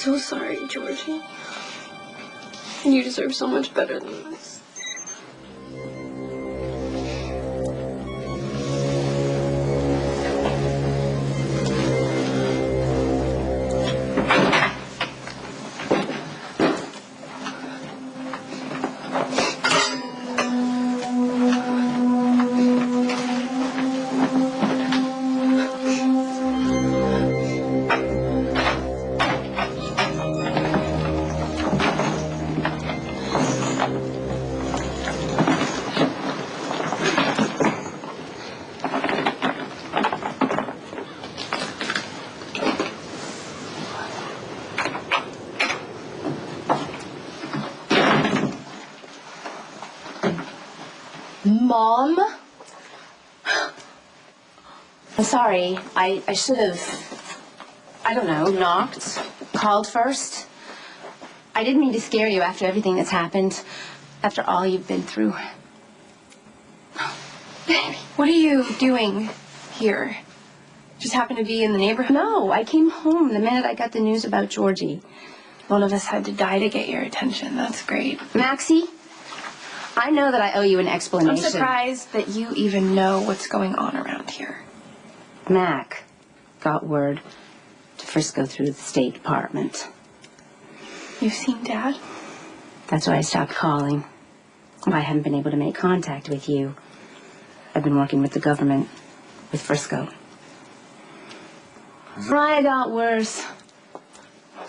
so sorry, Georgie. You deserve so much better than this. Mom? I'm sorry. I should have, I don't know, knocked, called first. I didn't mean to scare you after everything that's happened, after all you've been through. Baby, what are you doing here? Just happen to be in the neighborhood? No, I came home the minute I got the news about Georgie. One of us had to die to get your attention. That's great. Maxie, I know that I owe you an explanation. I'm surprised that you even know what's going on around here. Mac got word to Frisco through the State Department. You've seen Dad? That's why I stopped calling. I haven't been able to make contact with you. I've been working with the government, with Frisco. Mariah got worse.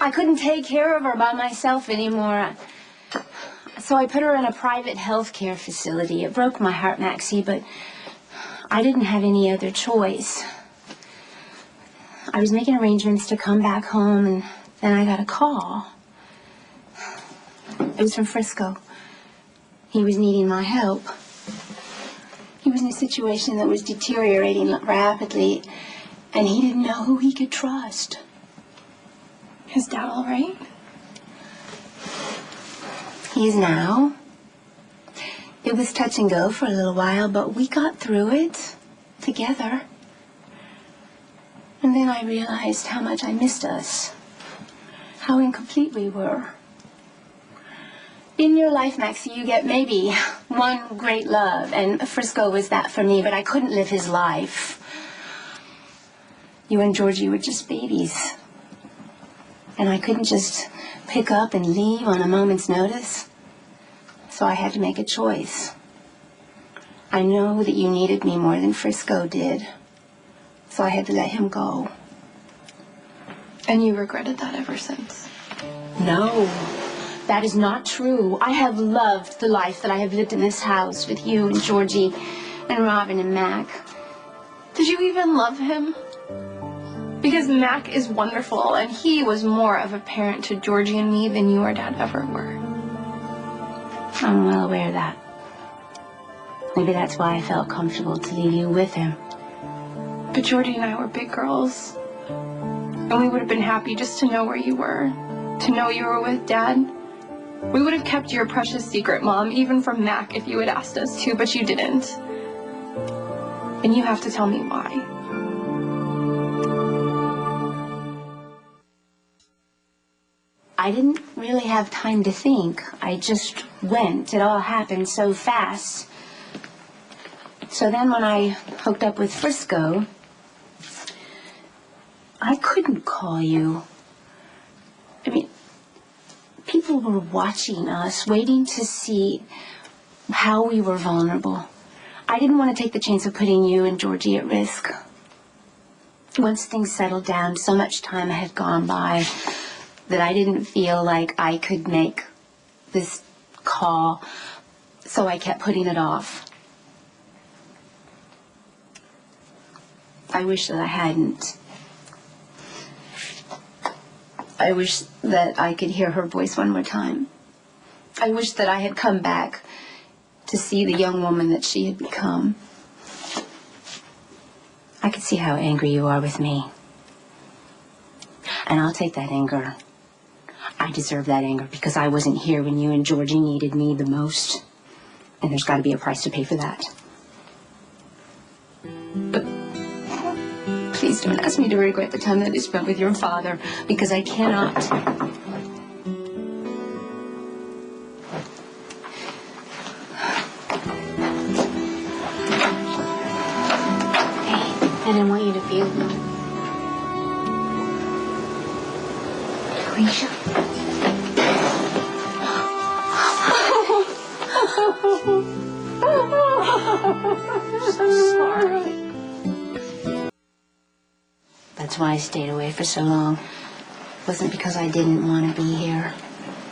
I couldn't take care of her by myself anymore. So I put her in a private health care facility. It broke my heart, Maxie, but I didn't have any other choice. I was making arrangements to come back home, and then I got a call. It was from Frisco. He was needing my help. He was in a situation that was deteriorating rapidly, and he didn't know who he could trust. Is Dad all right? He is now. It was touch and go for a little while, but we got through it together. And then I realized how much I missed us, how incomplete we were. In your life, Maxie, you get maybe one great love, and Frisco was that for me, but I couldn't live his life. You and Georgie were just babies. And I couldn't just pick up and leave on a moment's notice. So I had to make a choice. I know that you needed me more than Frisco did. So I had to let him go. And you regretted that ever since? No, that is not true. I have loved the life that I have lived in this house with you and Georgie and Robin and Mac. Did you even love him? Because Mac is wonderful, and he was more of a parent to Georgie and me than you or Dad ever were. I'm well aware of that. Maybe that's why I felt comfortable to leave you with him. But Georgie and I were big girls. And we would have been happy just to know where you were. To know you were with Dad. We would have kept your precious secret, Mom, even from Mac if you had asked us to, but you didn't. And you have to tell me why. I didn't really have time to think. I just went. It all happened so fast. So then when I hooked up with Frisco, I couldn't call you. I mean, people were watching us, waiting to see how we were vulnerable. I didn't want to take the chance of putting you and Georgie at risk. Once things settled down, so much time had gone by that I didn't feel like I could make this call, so I kept putting it off. I wish that I hadn't. I wish that I could hear her voice one more time. I wish that I had come back to see the young woman that she had become. I could see how angry you are with me. And I'll take that anger. I deserve that anger because I wasn't here when you and Georgie needed me the most. And there's got to be a price to pay for that. But please Please don't ask me to regret the time that I spent with your father, because I cannot. Hey, I didn't want you to feel good. Felicia. Sorry. That's why I stayed away for so long. It wasn't because I didn't want to be here.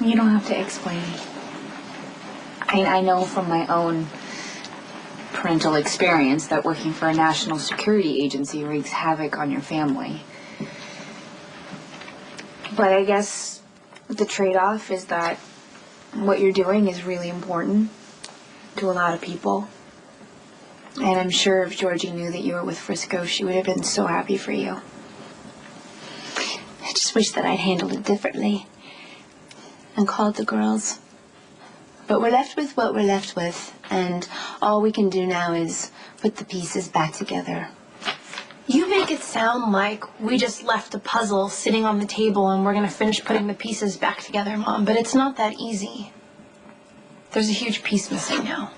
You don't have to explain. I know from my own parental experience that working for a national security agency wreaks havoc on your family. But I guess the trade-off is that what you're doing is really important to a lot of people. And I'm sure if Georgie knew that you were with Frisco, she would have been so happy for you. I just wish that I'd handled it differently and called the girls. But we're left with what we're left with, and all we can do now is put the pieces back together. You make it sound like we just left a puzzle sitting on the table and we're going to finish putting the pieces back together, Mom, but it's not that easy. There's a huge piece missing now.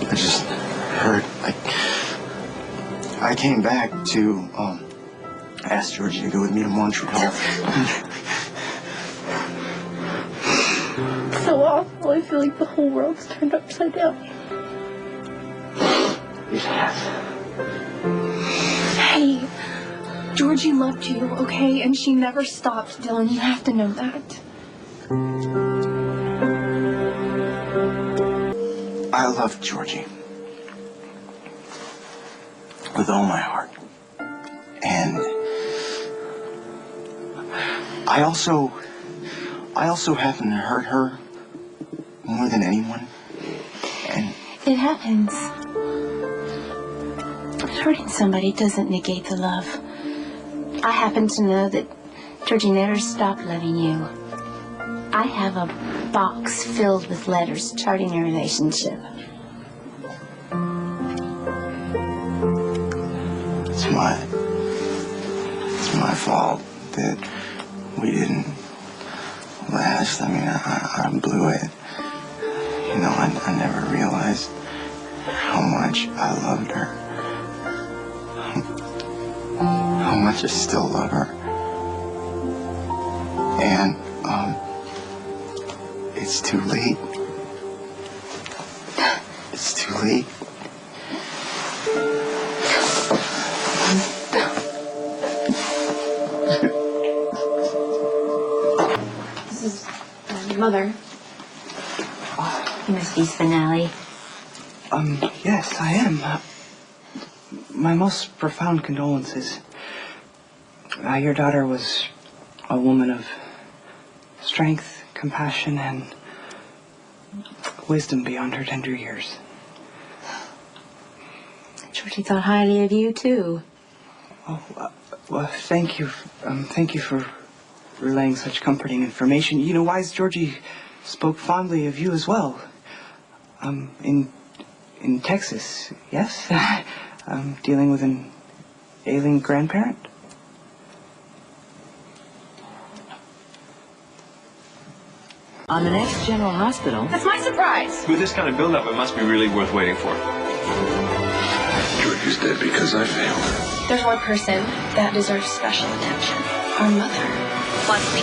I just heard, I came back to, ask Georgie to go with me to Montreal. So awful. I feel like the whole world's turned upside down. It has. Hey, Georgie loved you, okay? And she never stopped, Dillon. You have to know that. I love Georgie with all my heart. And I also happen to hurt her more than anyone. And It happens. Hurting somebody doesn't negate the love. I happen to know that Georgie never stopped loving you. I have a box filled with letters charting your relationship. it's my fault that we didn't last. I mean, I blew it. You know, I never realized how much I loved her. How much I still love her. And, it's too late. It's too late. This is your mother. You must be Spinelli. Yes, I am. My most profound condolences. Your daughter was a woman of strength, compassion, and wisdom beyond her tender years. Georgie thought highly of you, too. Oh, well, thank you. Thank you for relaying such comforting information. You know, wise Georgie spoke fondly of you as well. In Texas, yes? Dealing with an ailing grandparent? On the next General Hospital. That's my surprise. With this kind of build-up, it must be really worth waiting for. Georgie's dead because I failed. There's one person that deserves special attention. Our mother. Plus, we